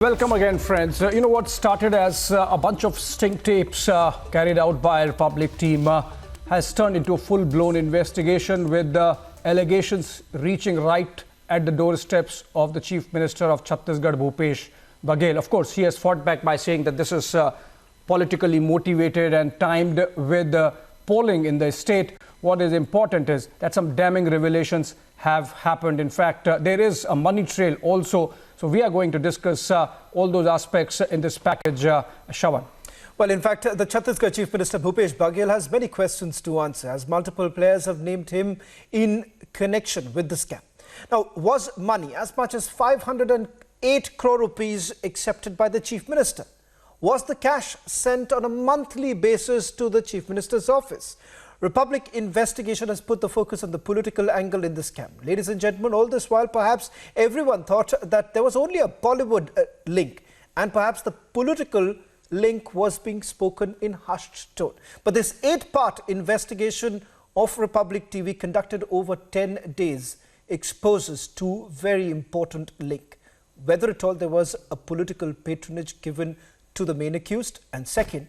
Welcome again, friends. You know what started as a bunch of sting tapes carried out by a Republic team has turned into a full-blown investigation with allegations reaching right at the doorsteps of the Chief Minister of Chhattisgarh, Bhupesh Baghel. Of course, he has fought back by saying that this is politically motivated and timed with polling in the state. What is important is that some damning revelations have happened. In fact, there is a money trail also. So we are going to discuss all those aspects in this package, Shravan. Well, in fact, the Chhattisgarh Chief Minister Bhupesh Baghel has many questions to answer, as multiple players have named him in connection with the scam. Now, was money as much as 508 crore rupees accepted by the Chief Minister? Was the cash sent on a monthly basis to the Chief Minister's office? Republic investigation has put the focus on the political angle in this scam. Ladies and gentlemen, all this while perhaps everyone thought that there was only a Bollywood link, and perhaps the political link was being spoken in hushed tone. But this 8-part investigation of Republic TV conducted over 10 days exposes two very important links. Whether at all there was a political patronage given to the main accused, and second,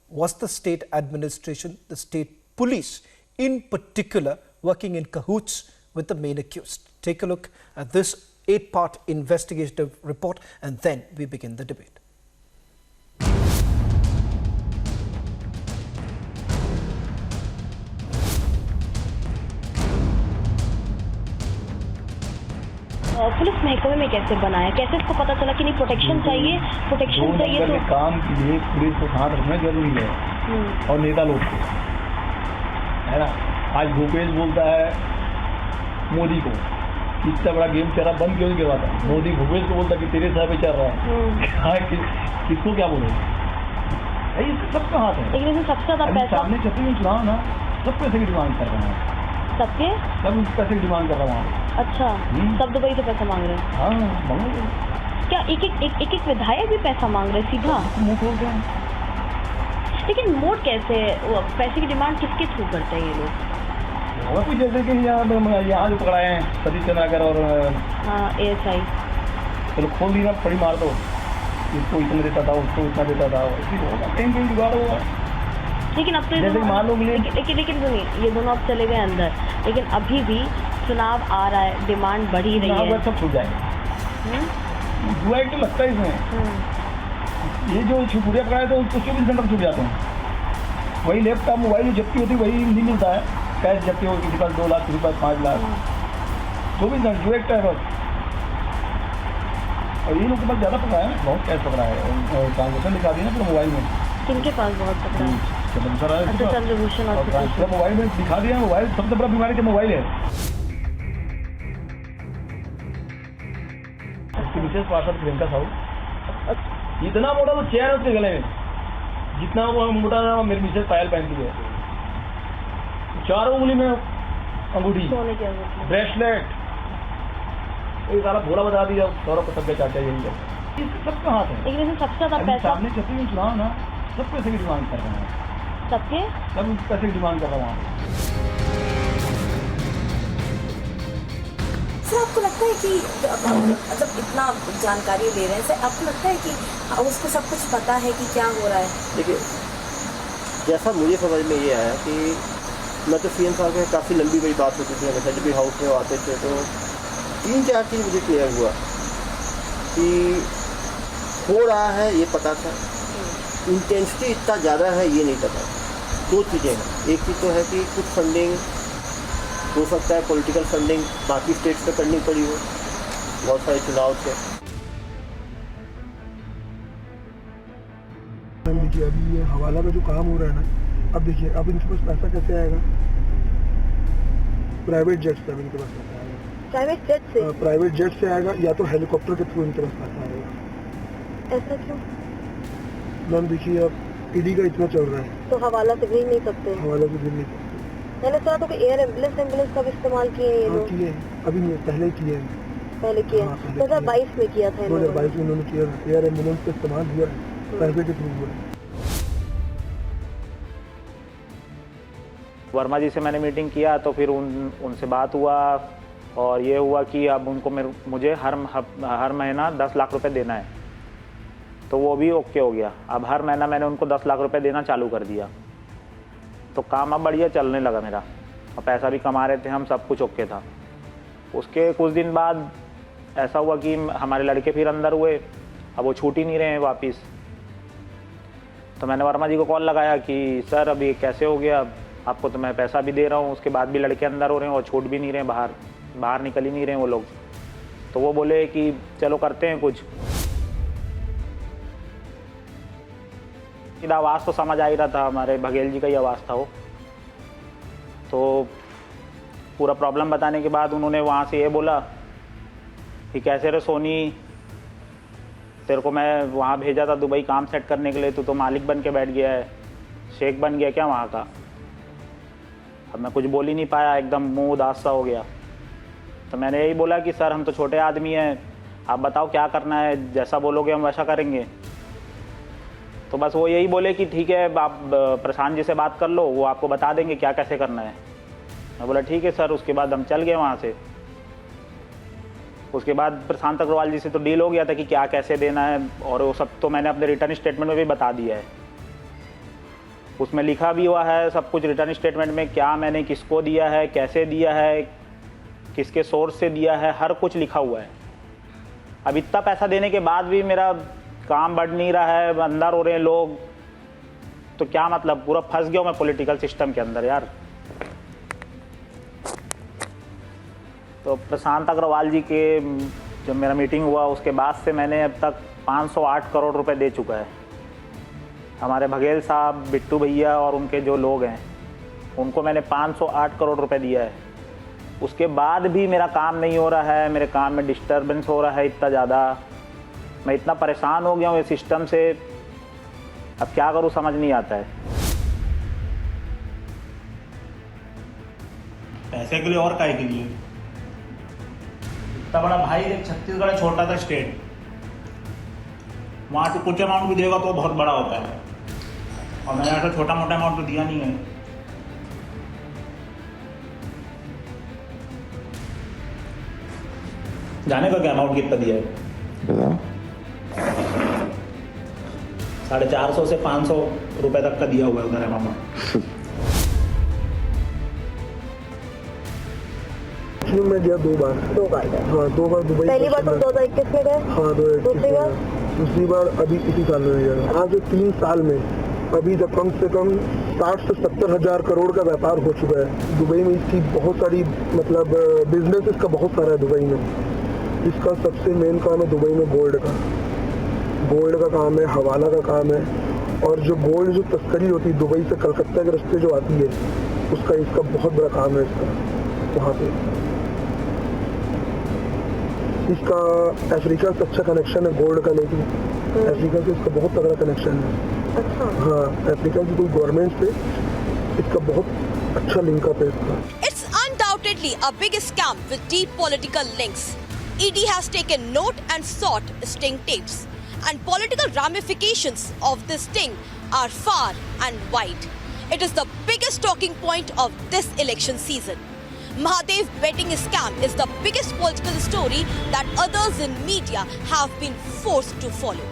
was the state administration, the state police in particular, working in cahoots with the main accused? Take a look at this 8-part investigative report and then we begin the debate. Police महकमे में कैसे बनाया, कैसे इसको पता चला कि नहीं प्रोटेक्शन चाहिए तो काम के लिए पुलिस को साथ रखना जरूरी है और नेता लोग को, है ना। आज भूपेश बोलता है मोदी को कि इतना बड़ा गेम चल रहा, बंद क्यों नहीं करवाता। मोदी भूपेश को बोलता कि तेरे साथ पे चल रहा है। किसको क्या बोले, सबका हाथ है। लेकिन सबसे ज्यादा पैसा सामने छत्तीसगढ़ में चुनाव ना, सब पैसे की डिमांड कर रहे हैं, सब पैसे की डिमांड कर रहा हूँ। अच्छा, सब दुबई से पैसा मांग रहे हैं। हाँ, मांगेंगे। क्या एक विधायक भी पैसा मांग रहे सीधा? मुंह खोल के। लेकिन मोड कैसे, पैसे की डिमांड किसके थ्रू करते हैं ये लोग? कुछ जैसे कि यहाँ जो पकड़ाए हैं सतीश चंद्राकर और ASI, चलो खोल दी ना, फड़ी मार दो, इसको इतना देता था, उसको इतना देता था, कहीं जुगाड़ होगा। लेकिन अब तो लेकिन सुनिए, ये दोनों अब चले गए अंदर, लेकिन अभी भी चुनाव आ रहा है, डिमांड बढ़ी रही है, सब छूट जाएगा। जुआ एक तो लगता है इसमें, ये जो छुपुरिया पकड़ाए तो उसको 24 घंटे छूट जाते हैं। वही लैपटॉप मोबाइल जो जब्ती होती है वही नहीं मिलता है, कैश जब्ती हो किसी पास 2 लाख, किसी पास 5 लाख, 24 घंटे जुआ एक है बस। और ये लोग के पास ज़्यादा पकड़ा है, बहुत कैश पकड़ा है, ट्रांजेक्शन दिखा दिया ना पूरा मोबाइल में। किनके पास बहुत पकड़ा है? चंद्रभूषण और मोबाइल में दिखा दिया। मोबाइल सबसे बड़ा बीमारी तो मोबाइल है। विशेष पार्षद प्रियंका साहू, इतना मोटा तो चेयर है उसके गले में, जितना वो मोटा मेरी मिसेज पायल पहनती है, 4 उंगली में अंगूठी, ब्रेसलेट, ये सारा भोला बता दिया। सौरभ को सब चाचा यही है, सबका हाथ है। लेकिन सबसे ज्यादा पैसा सामने छत्तीसगढ़ में चुनाव ना, सब पैसे की डिमांड कर रहे हैं, सब पैसे की डिमांड कर रहा हूँ। सर, आपको लगता है कि मतलब इतना जानकारी ले रहे हैं, सर आपको लगता है कि उसको सब कुछ पता है कि क्या हो रहा है? देखिए, जैसा मुझे समझ में ये आया कि मैं तो CM साहब के काफ़ी लंबी बड़ी बात होती थी, हमेशा जब भी हाउस में आते थे तो 3-4 चीज़ मुझे क्लियर हुआ कि हो रहा है ये पता था, इंटेंसिटी इतना ज़्यादा है ये नहीं पता। 2 चीज़ें हैं, एक चीज़ तो है कि कुछ फंडिंग हो सकता है, पॉलिटिकल फंडिंग बाकी स्टेट्स पे करनी पड़ी हो, बहुत सारे चुनाव थे। देखिए, अभी ये हवाला का जो काम हो रहा है ना, अब देखिए अब इनके पास पैसा कैसे आएगा? प्राइवेट जेट से इनके पास पैसा आएगा। प्राइवेट जेट से आएगा या तो हेलीकॉप्टर के थ्रू इनके पास पैसा आएगा। ऐसा क्यों? मैम देखिए, अब ईडी का इतना चल रहा है तो हवाला से भेज नहीं सकते? हवाला से भेज नहीं सकते। मैंने सुना तो एयर एम्बुलेंस का भी इस्तेमाल किए हैं ये लोग। किए, अभी नहीं, पहले किए हैं। 2022 में किया था, 2022 में उन्होंने किया। एयर एम्बुलेंस का इस्तेमाल हुआ है, पैसे के थ्रू हुआ है। वर्मा जी से मैंने मीटिंग किया तो फिर उनसे बात हुआ और ये हुआ कि अब उनको मुझे हर महीना 10 लाख रुपए देना है। तो वो भी ओके हो गया। अब हर महीना मैंने उनको 10 लाख रुपए देना चालू कर दिया, तो काम अब बढ़िया चलने लगा मेरा, और पैसा भी कमा रहे थे हम, सब कुछ ओके था। उसके कुछ दिन बाद ऐसा हुआ कि हमारे लड़के फिर अंदर हुए, अब वो छूट ही नहीं रहे हैं वापस। तो मैंने वर्मा जी को कॉल लगाया कि सर अभी कैसे हो गया, आपको तो मैं पैसा भी दे रहा हूँ, उसके बाद भी लड़के अंदर हो रहे हैं और छूट भी नहीं रहे, बाहर निकल ही नहीं रहे वो लोग। तो वो बोले कि चलो करते हैं कुछ। आवाज़ तो समझ आ ही रहा था, हमारे बघेल जी का ही आवाज़ था वो। तो पूरा प्रॉब्लम बताने के बाद उन्होंने वहाँ से ये बोला कि कैसे रे सोनी, तेरे को मैं वहाँ भेजा था दुबई काम सेट करने के लिए, तू तो मालिक बन के बैठ गया है, शेख बन गया क्या वहाँ का। अब मैं कुछ बोल ही नहीं पाया, एकदम मुंह उदास सा हो गया। तो मैंने यही बोला कि सर हम तो छोटे आदमी हैं, आप बताओ क्या करना है, जैसा बोलोगे हम वैसा करेंगे। तो बस वो यही बोले कि ठीक है आप प्रशांत जी से बात कर लो, वो आपको बता देंगे क्या कैसे करना है। मैं बोला ठीक है सर। उसके बाद हम चल गए वहाँ से। उसके बाद प्रशांत अग्रवाल जी से तो डील हो गया था कि क्या कैसे देना है, और वो सब तो मैंने अपने रिटर्न स्टेटमेंट में भी बता दिया है। उसमें लिखा भी हुआ है सब कुछ रिटर्न स्टेटमेंट में, क्या मैंने किसको दिया है, कैसे दिया है, किसके सोर्स से दिया है, हर कुछ लिखा हुआ है। अब इतना पैसा देने के बाद भी मेरा काम बढ़ नहीं रहा है, अंदर हो रहे हैं लोग, तो क्या मतलब, पूरा फंस गया हूँ मैं पॉलिटिकल सिस्टम के अंदर यार। तो प्रशांत अग्रवाल जी के जब मेरा मीटिंग हुआ उसके बाद से मैंने अब तक 508 करोड़ रुपए दे चुका है। हमारे बघेल साहब, बिट्टू भैया और उनके जो लोग हैं उनको मैंने 508 करोड़ रुपए दिया है। उसके बाद भी मेरा काम नहीं हो रहा है, मेरे काम में डिस्टर्बेंस हो रहा है इतना ज़्यादा, मैं इतना परेशान हो गया हूँ इस सिस्टम से, अब क्या करूँ समझ नहीं आता है। पैसे के लिए और काय के लिए? इतना बड़ा भाई, एक छत्तीसगढ़ छोटा सा स्टेट, वहाँ तो कुछ अमाउंट भी देगा तो बहुत बड़ा होता है, और मैंने ऐसा छोटा मोटा अमाउंट तो दिया नहीं है। जाने का क्या अमाउंट कितना दिया है? 450 से 500 रुपए तक का दिया हुआ है उधर अमाउंट। मैं गया 2 बार। हाँ 2 बार दुबई। पहली बार तो 2021 में गए। हाँ 2021। दूसरी बार अभी इसी साल में गया। आज 3 साल में अभी तक कम से कम 60 से 70 हज़ार करोड़ का व्यापार हो चुका है। दुबई में इसकी बहुत सारी मतलब बिजनेस इसका बहुत सारा है दुबई में। इसका सबसे मेन काम है दुबई में गोल्ड का काम है, हवाला का काम है, और जो गोल्ड जो तस्करी होती है दुबई से कलकत्ता के रास्ते जो आती है उसका इसका बहुत बड़ा काम है इसका वहाँ पे। इसका अफ्रीका से अच्छा कनेक्शन है गोल्ड का, लेकिन अफ्रीका से इसका बहुत तगड़ा कनेक्शन है। अच्छा। हाँ अफ्रीका की कोई गवर्नमेंट से इसका बहुत अच्छा लिंकअप है इसका। It's undoubtedly a big scam with deep political links. ED has taken note and sought sting tapes, and political ramifications of this sting are far and wide. It is the biggest talking point of this election season. Mahadev betting scam is the biggest political story that others in media have been forced to follow.